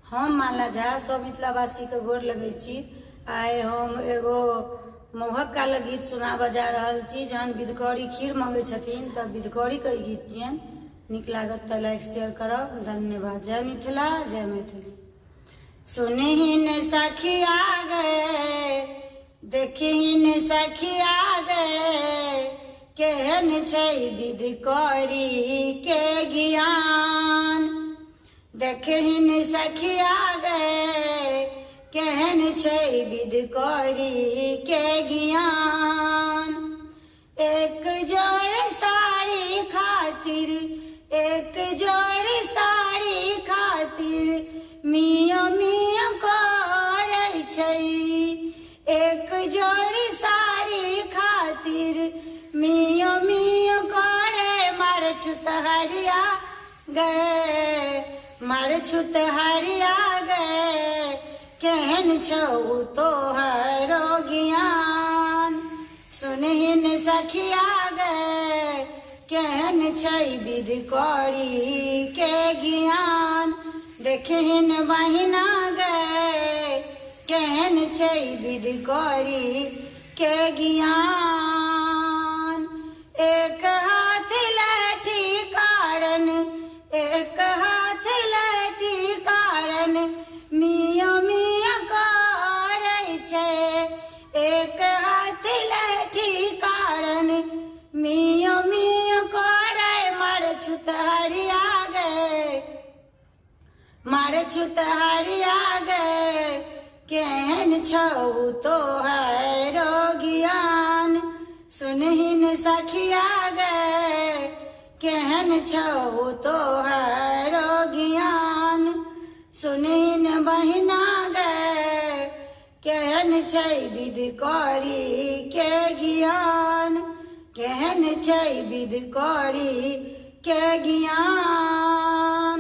हम माला झा सब मिथिलावासी के गोर लगे छी। आइ हम एगो मौहक काल गीत सुना बजा रहल छी। जहन विधकरी खीर मांगे छथिन तब विधकरी के गीत छियन। नीक लागत तो लाइक शेयर करब। धन्यवाद। जय मिथिला, जय मैथिली। सुनहिन सखिया गए, देखहिन सखिया गए, केहन छै विधकरी के ज्ञान। देखहिन सखिया गए, केहन छै विधकरी के ज्ञान। एक जोड़ साड़ी खातिर, एक जोड़ साड़ी खातिर मियो मियो करै छै। एक जोड़ साड़ी खातिर मियो मियो करे। मार छुतहरिया गए, मार छुतहरिया गए, केहन छौ तोहरो ज्ञान। सुनहिन सखिया गए, केहन छै विधकरी के ज्ञान। देखहिन बहिना गए, केहन छै विधकरी के ज्ञान। एक हाथ लाठी कारण, एक हाथ लाठी कारण मियो मियो करै छै। एक हाथ लाठी कारण मियो मियो करै। मार छुतहरिया गए, मार छुतहरिया गए, केहन छौ तोहरो ज्ञान। सुनहिन सखिया गए, केहन छौ तोहरो ज्ञान। सुनहिन बहिना गए, केहन छै विधकरी के ज्ञान। केहन छै विधकरी के ज्ञान।